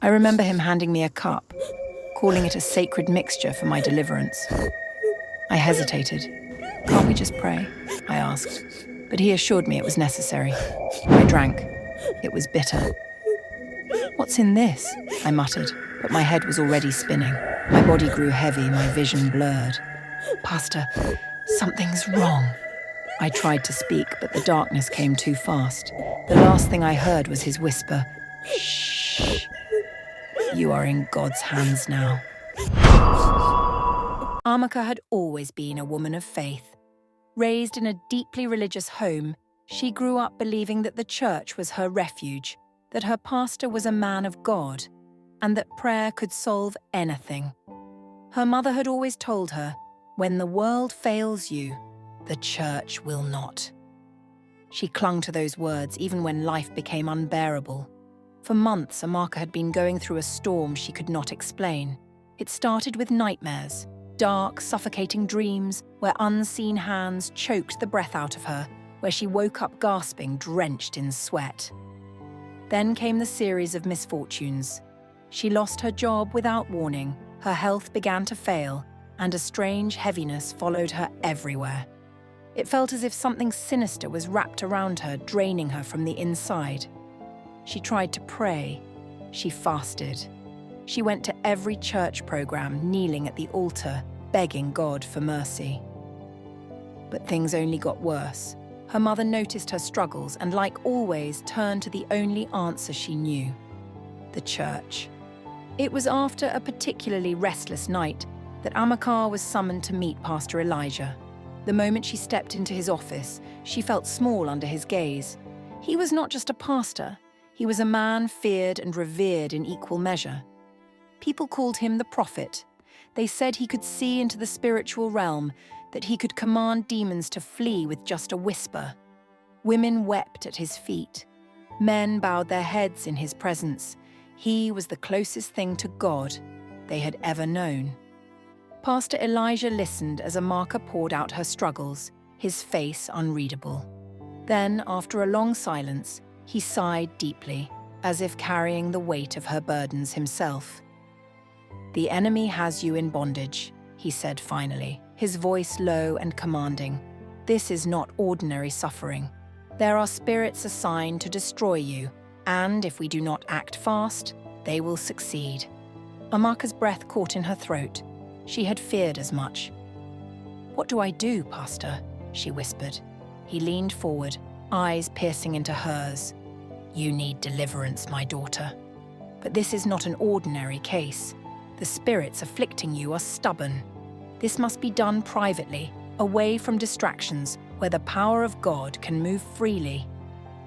I remember him handing me a cup, calling it a sacred mixture for my deliverance. I hesitated. "Can't we just pray?" I asked, but he assured me it was necessary. I drank. It was bitter. "What's in this?" I muttered, but my head was already spinning. My body grew heavy, my vision blurred. "Pastor, something's wrong." I tried to speak, but the darkness came too fast. The last thing I heard was his whisper, "Shh. You are in God's hands now." Amaka had always been a woman of faith. Raised in a deeply religious home, she grew up believing that the church was her refuge, that her pastor was a man of God, and that prayer could solve anything. Her mother had always told her, "When the world fails you, the church will not." She clung to those words even when life became unbearable. For months, Amaka had been going through a storm she could not explain. It started with nightmares, dark, suffocating dreams where unseen hands choked the breath out of her, where she woke up gasping, drenched in sweat. Then came the series of misfortunes. She lost her job without warning, her health began to fail, and a strange heaviness followed her everywhere. It felt as if something sinister was wrapped around her, draining her from the inside. She tried to pray. She fasted. She went to every church program, kneeling at the altar, begging God for mercy. But things only got worse. Her mother noticed her struggles and, like always, turned to the only answer she knew: the church. It was after a particularly restless night that Amaka was summoned to meet Pastor Elijah. The moment she stepped into his office, she felt small under his gaze. He was not just a pastor. He was a man feared and revered in equal measure. People called him the prophet. They said he could see into the spiritual realm, that he could command demons to flee with just a whisper. Women wept at his feet. Men bowed their heads in his presence. He was the closest thing to God they had ever known. Pastor Elijah listened as Amaka poured out her struggles, his face unreadable. Then, after a long silence, he sighed deeply, as if carrying the weight of her burdens himself. "The enemy has you in bondage," he said finally, his voice low and commanding. "This is not ordinary suffering. There are spirits assigned to destroy you, and if we do not act fast, they will succeed." Amaka's breath caught in her throat. She had feared as much. "What do I do, Pastor?" she whispered. He leaned forward, eyes piercing into hers. "You need deliverance, my daughter. But this is not an ordinary case. The spirits afflicting you are stubborn. This must be done privately, away from distractions, where the power of God can move freely."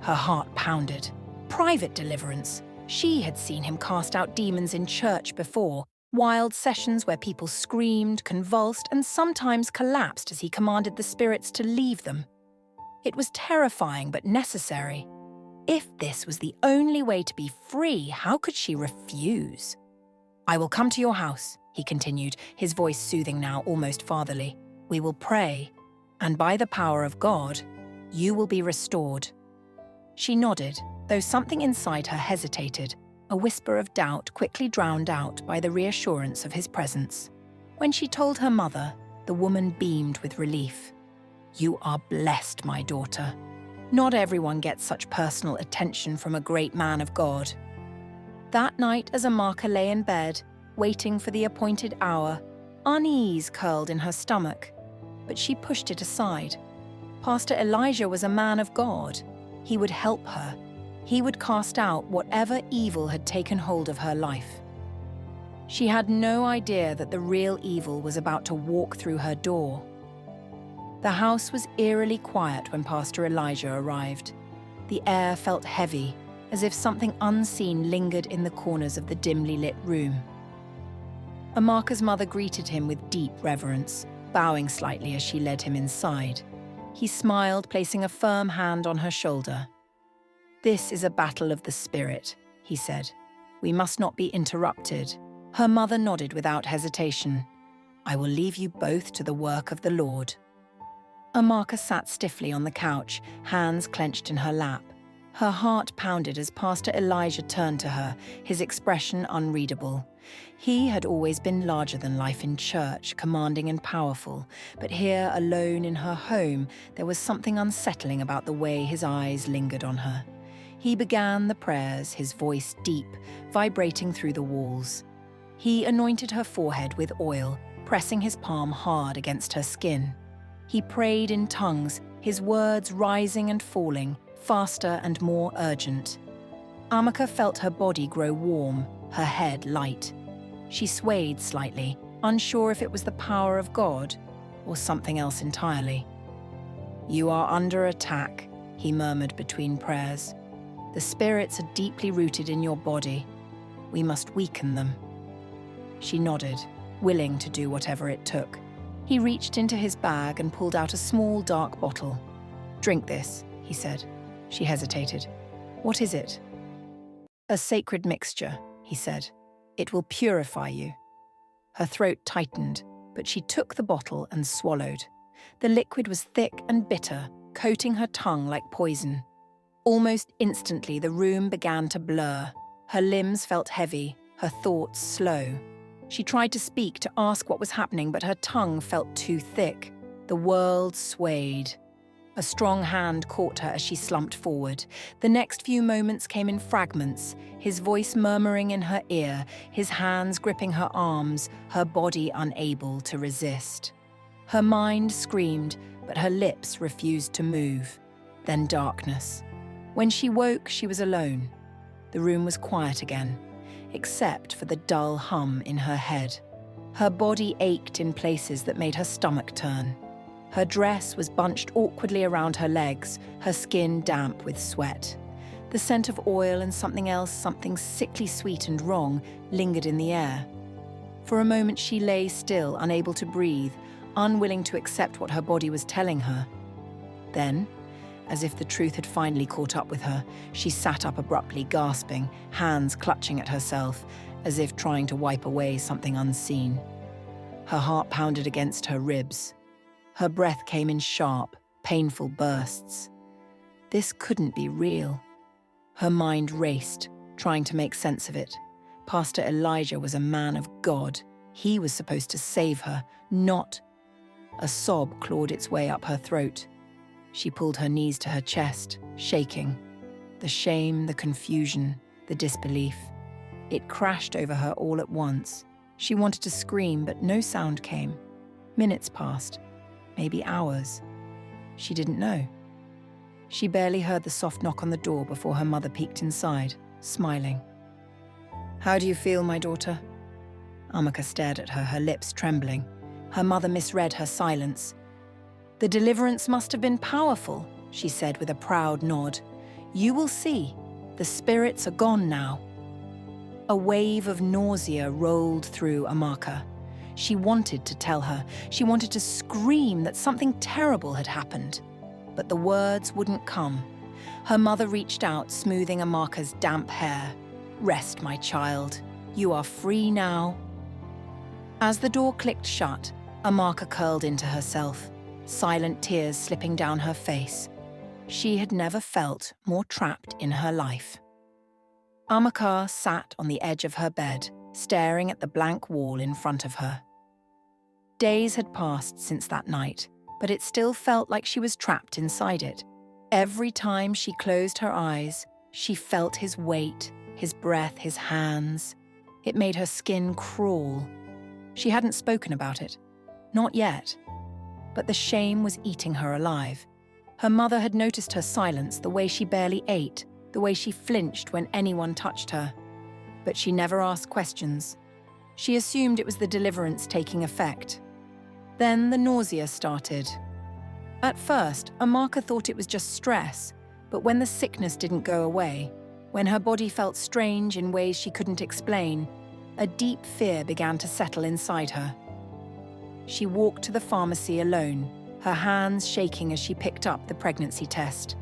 Her heart pounded. Private deliverance. She had seen him cast out demons in church before, wild sessions where people screamed, convulsed, and sometimes collapsed as he commanded the spirits to leave them. It was terrifying but necessary. If this was the only way to be free, how could she refuse? "I will come to your house," he continued, his voice soothing now, almost fatherly. "We will pray, and by the power of God, you will be restored." She nodded, though something inside her hesitated, a whisper of doubt quickly drowned out by the reassurance of his presence. When she told her mother, the woman beamed with relief. "You are blessed, my daughter. Not everyone gets such personal attention from a great man of God." That night, as Amaka lay in bed, waiting for the appointed hour, unease curled in her stomach, but she pushed it aside. Pastor Elijah was a man of God. He would help her. He would cast out whatever evil had taken hold of her life. She had no idea that the real evil was about to walk through her door. The house was eerily quiet when Pastor Elijah arrived. The air felt heavy, as if something unseen lingered in the corners of the dimly lit room. Amaka's mother greeted him with deep reverence, bowing slightly as she led him inside. He smiled, placing a firm hand on her shoulder. "This is a battle of the spirit," he said. "We must not be interrupted." Her mother nodded without hesitation. "I will leave you both to the work of the Lord." Amaka sat stiffly on the couch, hands clenched in her lap. Her heart pounded as Pastor Elijah turned to her, his expression unreadable. He had always been larger than life in church, commanding and powerful, but here, alone in her home, there was something unsettling about the way his eyes lingered on her. He began the prayers, his voice deep, vibrating through the walls. He anointed her forehead with oil, pressing his palm hard against her skin. He prayed in tongues, his words rising and falling, faster and more urgent. Amaka felt her body grow warm, her head light. She swayed slightly, unsure if it was the power of God or something else entirely. "You are under attack," he murmured between prayers. "The spirits are deeply rooted in your body. We must weaken them." She nodded, willing to do whatever it took. He reached into his bag and pulled out a small, dark bottle. "Drink this," he said. She hesitated. "What is it?" "A sacred mixture," he said. "It will purify you." Her throat tightened, but she took the bottle and swallowed. The liquid was thick and bitter, coating her tongue like poison. Almost instantly, the room began to blur. Her limbs felt heavy, her thoughts slow. She tried to speak, to ask what was happening, but her tongue felt too thick. The world swayed. A strong hand caught her as she slumped forward. The next few moments came in fragments, his voice murmuring in her ear, his hands gripping her arms, her body unable to resist. Her mind screamed, but her lips refused to move. Then darkness. When she woke, she was alone. The room was quiet again, except for the dull hum in her head. Her body ached in places that made her stomach turn. Her dress was bunched awkwardly around her legs, her skin damp with sweat. The scent of oil and something else, something sickly sweet and wrong, lingered in the air. For a moment she lay still, unable to breathe, unwilling to accept what her body was telling her. Then, as if the truth had finally caught up with her, she sat up abruptly, gasping, hands clutching at herself, as if trying to wipe away something unseen. Her heart pounded against her ribs. Her breath came in sharp, painful bursts. This couldn't be real. Her mind raced, trying to make sense of it. Pastor Elijah was a man of God. He was supposed to save her, not. A sob clawed its way up her throat. She pulled her knees to her chest, shaking. The shame, the confusion, the disbelief. It crashed over her all at once. She wanted to scream, but no sound came. Minutes passed. Maybe hours. She didn't know. She barely heard the soft knock on the door before her mother peeked inside, smiling. "How do you feel, my daughter?" Amaka stared at her, her lips trembling. Her mother misread her silence. "The deliverance must have been powerful," she said with a proud nod. "You will see. The spirits are gone now." A wave of nausea rolled through Amaka. She wanted to tell her. She wanted to scream that something terrible had happened. But the words wouldn't come. Her mother reached out, smoothing Amaka's damp hair. "Rest, my child. You are free now." As the door clicked shut, Amaka curled into herself, silent tears slipping down her face. She had never felt more trapped in her life. Amaka sat on the edge of her bed, staring at the blank wall in front of her. Days had passed since that night, but it still felt like she was trapped inside it. Every time she closed her eyes, she felt his weight, his breath, his hands. It made her skin crawl. She hadn't spoken about it. Not yet. But the shame was eating her alive. Her mother had noticed her silence, the way she barely ate, the way she flinched when anyone touched her. But she never asked questions. She assumed it was the deliverance taking effect. Then the nausea started. At first, Amaka thought it was just stress, but when the sickness didn't go away, when her body felt strange in ways she couldn't explain, a deep fear began to settle inside her. She walked to the pharmacy alone, her hands shaking as she picked up the pregnancy test.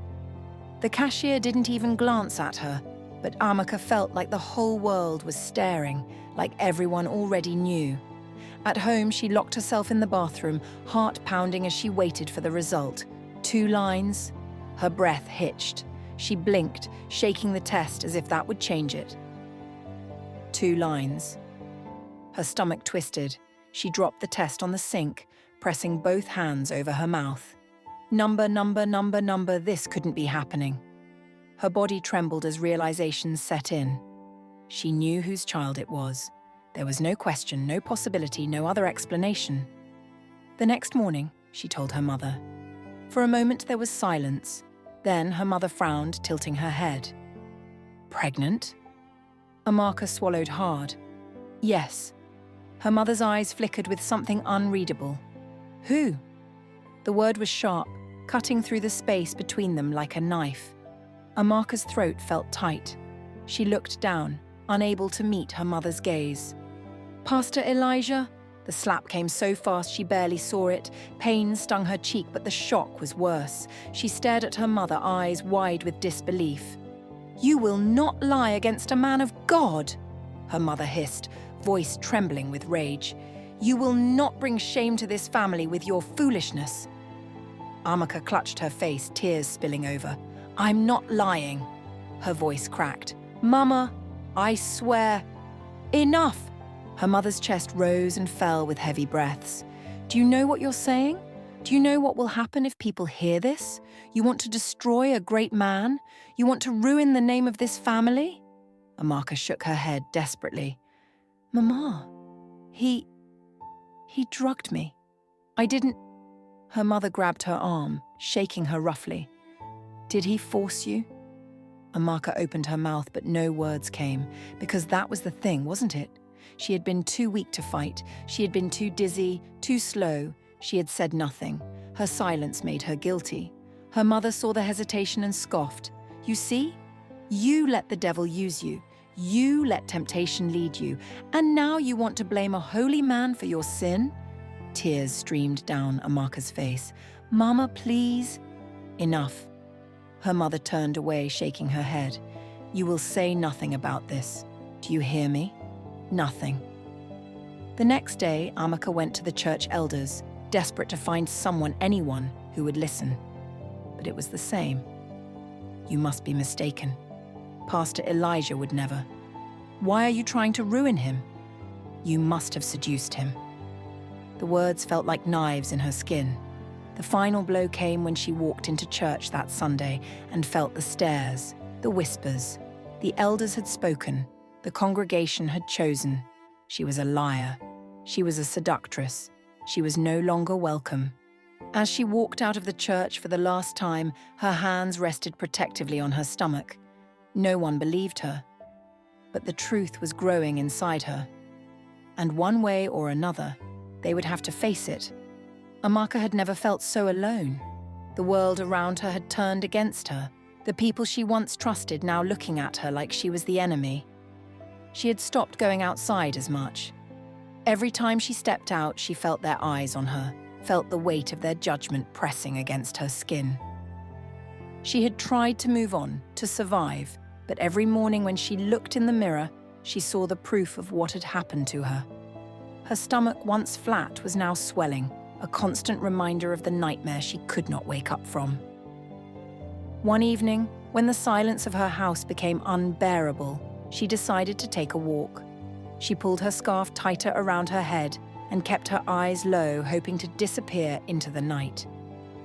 The cashier didn't even glance at her, but Amaka felt like the whole world was staring, like everyone already knew. At home, she locked herself in the bathroom, heart pounding as she waited for the result. 2 lines. Her breath hitched. She blinked, shaking the test as if that would change it. 2 lines. Her stomach twisted. She dropped the test on the sink, pressing both hands over her mouth. Number, this couldn't be happening. Her body trembled as realization set in. She knew whose child it was. There was no question, no possibility, no other explanation. The next morning, she told her mother. For a moment there was silence. Then her mother frowned, tilting her head. Pregnant? Amaka swallowed hard. Yes. Her mother's eyes flickered with something unreadable. Who? The word was sharp, cutting through the space between them like a knife. Amaka's throat felt tight. She looked down, unable to meet her mother's gaze. Pastor Elijah? The slap came so fast she barely saw it. Pain stung her cheek, but the shock was worse. She stared at her mother, eyes wide with disbelief. You will not lie against a man of God, her mother hissed, voice trembling with rage. You will not bring shame to this family with your foolishness. Amaka clutched her face, tears spilling over. I'm not lying, her voice cracked. Mama, I swear. Enough! Her mother's chest rose and fell with heavy breaths. Do you know what you're saying? Do you know what will happen if people hear this? You want to destroy a great man? You want to ruin the name of this family? Amaka shook her head desperately. Mama, he drugged me. I didn't... Her mother grabbed her arm, shaking her roughly. Did he force you? Amaka opened her mouth, but no words came, because that was the thing, wasn't it? She had been too weak to fight. She had been too dizzy, too slow. She had said nothing. Her silence made her guilty. Her mother saw the hesitation and scoffed. You see? You let the devil use you. You let temptation lead you. And now you want to blame a holy man for your sin? Tears streamed down Amaka's face. Mama, please. Enough. Her mother turned away, shaking her head. You will say nothing about this. Do you hear me? Nothing. The next day, Amaka went to the church elders, desperate to find someone, anyone, who would listen. But it was the same. You must be mistaken. Pastor Elijah would never. Why are you trying to ruin him? You must have seduced him. The words felt like knives in her skin. The final blow came when she walked into church that Sunday and felt the stares, the whispers. The elders had spoken. The congregation had chosen. She was a liar. She was a seductress. She was no longer welcome. As she walked out of the church for the last time, her hands rested protectively on her stomach. No one believed her. But the truth was growing inside her. And one way or another, they would have to face it. Amaka had never felt so alone. The world around her had turned against her. The people she once trusted now looking at her like she was the enemy. She had stopped going outside as much. Every time she stepped out, she felt their eyes on her, felt the weight of their judgment pressing against her skin. She had tried to move on, to survive, but every morning when she looked in the mirror, she saw the proof of what had happened to her. Her stomach, once flat, was now swelling, a constant reminder of the nightmare she could not wake up from. One evening, when the silence of her house became unbearable, she decided to take a walk. She pulled her scarf tighter around her head and kept her eyes low, hoping to disappear into the night.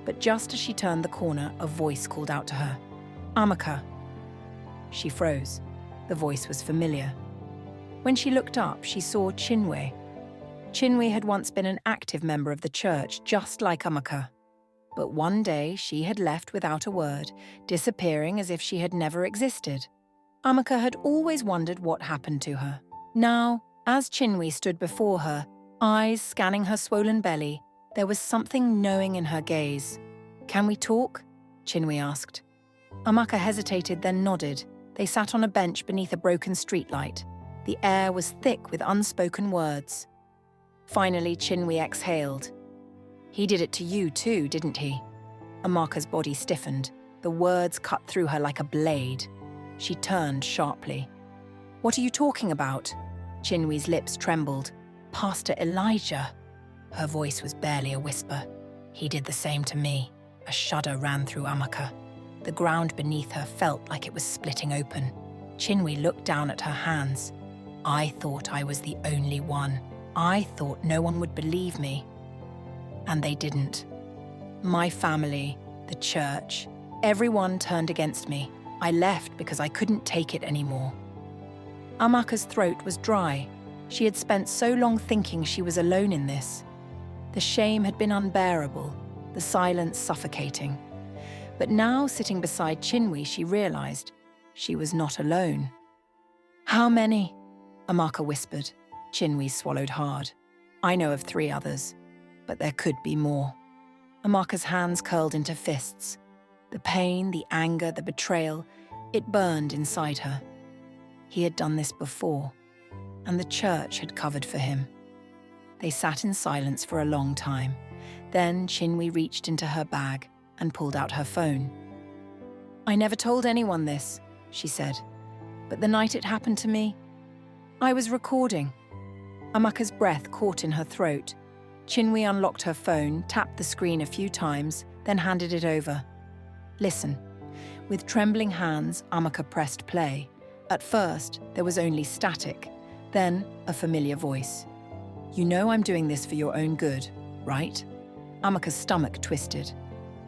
But just as she turned the corner, a voice called out to her, Amaka. She froze. The voice was familiar. When she looked up, she saw Chinwe. Chinwe had once been an active member of the church, just like Amaka. But one day she had left without a word, disappearing as if she had never existed. Amaka had always wondered what happened to her. Now, as Chinwe stood before her, eyes scanning her swollen belly, there was something knowing in her gaze. Can we talk? Chinwe asked. Amaka hesitated, then nodded. They sat on a bench beneath a broken streetlight. The air was thick with unspoken words. Finally, Chinwe exhaled. He did it to you too, didn't he? Amaka's body stiffened. The words cut through her like a blade. She turned sharply. What are you talking about? Chinwe's lips trembled. Pastor Elijah. Her voice was barely a whisper. He did the same to me. A shudder ran through Amaka. The ground beneath her felt like it was splitting open. Chinwe looked down at her hands. I thought I was the only one. I thought no one would believe me. And they didn't. My family, the church, everyone turned against me. I left because I couldn't take it anymore. Amaka's throat was dry. She had spent so long thinking she was alone in this. The shame had been unbearable, the silence suffocating. But now, sitting beside Chinwe, she realized she was not alone. How many? Amaka whispered. Chinwe swallowed hard. I know of 3 others, but there could be more. Amaka's hands curled into fists. The pain, the anger, the betrayal, it burned inside her. He had done this before, and the church had covered for him. They sat in silence for a long time. Then Chinwe reached into her bag and pulled out her phone. I never told anyone this, she said, but the night it happened to me, I was recording. Amaka's breath caught in her throat. Chinwe unlocked her phone, tapped the screen a few times, then handed it over. Listen. With trembling hands, Amaka pressed play. At first, there was only static, then a familiar voice. You know I'm doing this for your own good, right? Amaka's stomach twisted.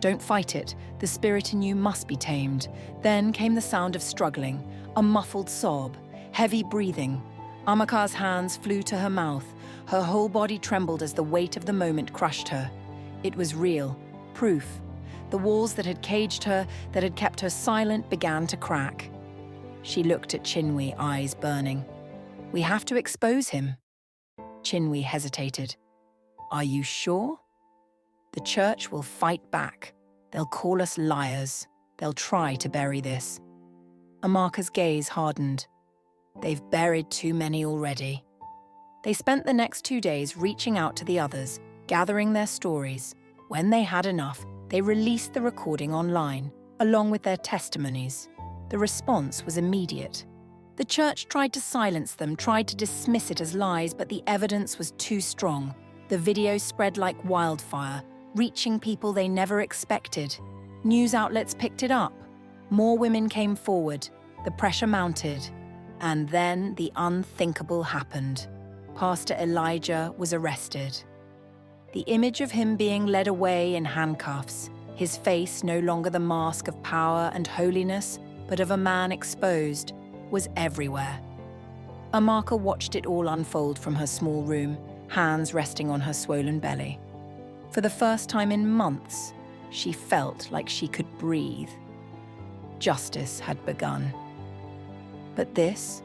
Don't fight it. The spirit in you must be tamed. Then came the sound of struggling, a muffled sob, heavy breathing. Amaka's hands flew to her mouth. Her whole body trembled as the weight of the moment crushed her. It was real, proof. The walls that had caged her, that had kept her silent, began to crack. She looked at Chinwe, eyes burning. We have to expose him. Chinwe hesitated. Are you sure? The church will fight back. They'll call us liars. They'll try to bury this. Amaka's gaze hardened. They've buried too many already. They spent the next 2 days reaching out to the others, gathering their stories. When they had enough, they released the recording online, along with their testimonies. The response was immediate. The church tried to silence them, tried to dismiss it as lies, but the evidence was too strong. The video spread like wildfire, reaching people they never expected. News outlets picked it up. More women came forward. The pressure mounted. And then the unthinkable happened. Pastor Elijah was arrested. The image of him being led away in handcuffs, his face no longer the mask of power and holiness, but of a man exposed, was everywhere. Amaka watched it all unfold from her small room, hands resting on her swollen belly. For the first time in months, she felt like she could breathe. Justice had begun. But this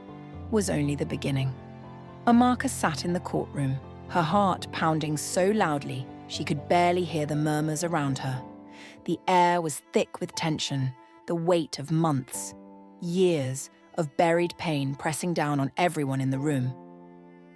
was only the beginning. Amaka sat in the courtroom, her heart pounding so loudly she could barely hear the murmurs around her. The air was thick with tension, the weight of months, years of buried pain pressing down on everyone in the room.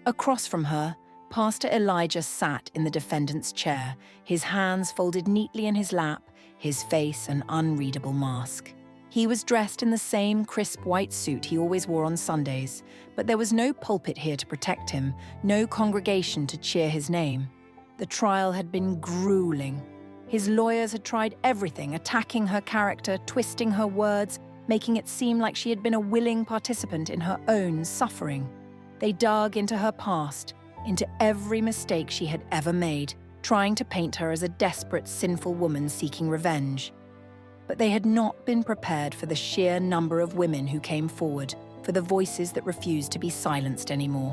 Across from her, Pastor Elijah sat in the defendant's chair, his hands folded neatly in his lap, his face an unreadable mask. He was dressed in the same crisp white suit he always wore on Sundays, but there was no pulpit here to protect him, no congregation to cheer his name. The trial had been grueling. His lawyers had tried everything, attacking her character, twisting her words, making it seem like she had been a willing participant in her own suffering. They dug into her past, into every mistake she had ever made, trying to paint her as a desperate, sinful woman seeking revenge. But they had not been prepared for the sheer number of women who came forward, for the voices that refused to be silenced anymore.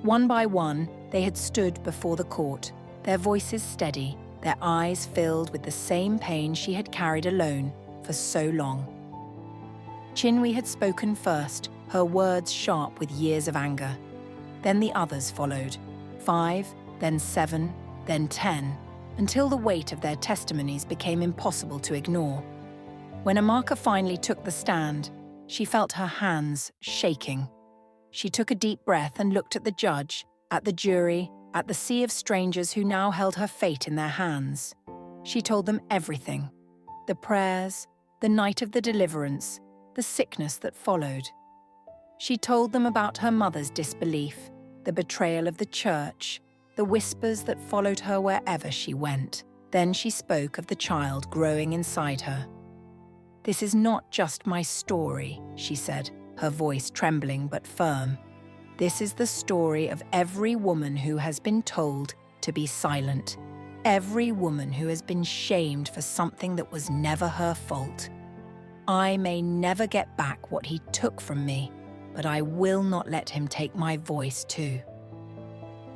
One by one, they had stood before the court, their voices steady, their eyes filled with the same pain she had carried alone for so long. Chinwe had spoken first, her words sharp with years of anger. Then the others followed, 5, then 7, then 10, until the weight of their testimonies became impossible to ignore. When Amaka finally took the stand, she felt her hands shaking. She took a deep breath and looked at the judge, at the jury, at the sea of strangers who now held her fate in their hands. She told them everything: the prayers, the night of the deliverance, the sickness that followed. She told them about her mother's disbelief, the betrayal of the church, the whispers that followed her wherever she went. Then she spoke of the child growing inside her. "This is not just my story," she said, her voice trembling but firm. "This is the story of every woman who has been told to be silent. Every woman who has been shamed for something that was never her fault. I may never get back what he took from me, but I will not let him take my voice too."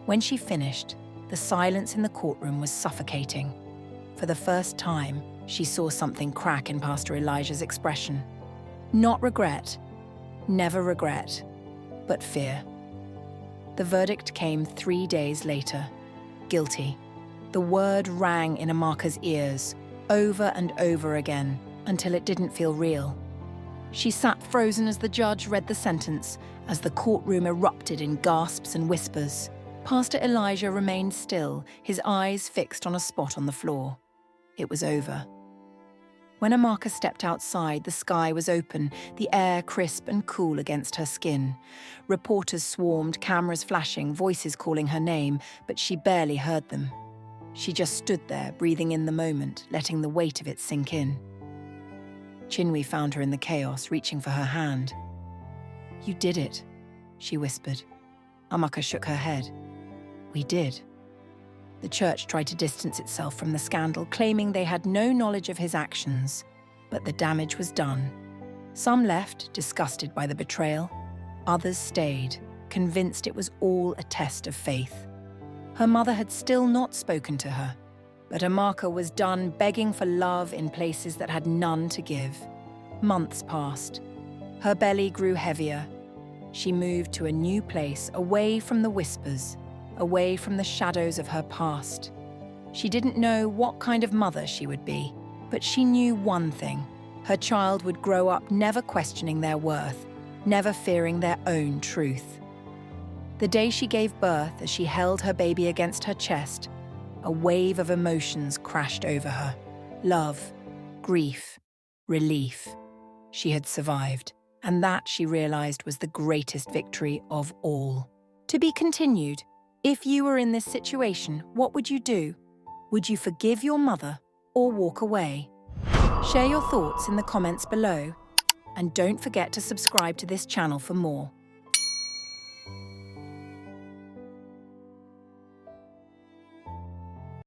When she finished, the silence in the courtroom was suffocating. For the first time, she saw something crack in Pastor Elijah's expression. Not regret, never regret, but fear. The verdict came 3 days later. Guilty. The word rang in Amaka's ears, over and over again, until it didn't feel real. She sat frozen as the judge read the sentence, as the courtroom erupted in gasps and whispers. Pastor Elijah remained still, his eyes fixed on a spot on the floor. It was over. When Amaka stepped outside, the sky was open, the air crisp and cool against her skin. Reporters swarmed, cameras flashing, voices calling her name, but she barely heard them. She just stood there, breathing in the moment, letting the weight of it sink in. Chinwe found her in the chaos, reaching for her hand. "You did it," she whispered. Amaka shook her head. "We did." The church tried to distance itself from the scandal, claiming they had no knowledge of his actions. But the damage was done. Some left, disgusted by the betrayal. Others stayed, convinced it was all a test of faith. Her mother had still not spoken to her, but Amaka was done begging for love in places that had none to give. Months passed. Her belly grew heavier. She moved to a new place, away from the whispers, away from the shadows of her past. She didn't know what kind of mother she would be, but she knew one thing. Her child would grow up never questioning their worth, never fearing their own truth. The day she gave birth, as she held her baby against her chest, a wave of emotions crashed over her. Love, grief, relief. She had survived, and that, she realized, was the greatest victory of all. To be continued. If you were in this situation, what would you do? Would you forgive your mother or walk away? Share your thoughts in the comments below. And don't forget to subscribe to this channel for more.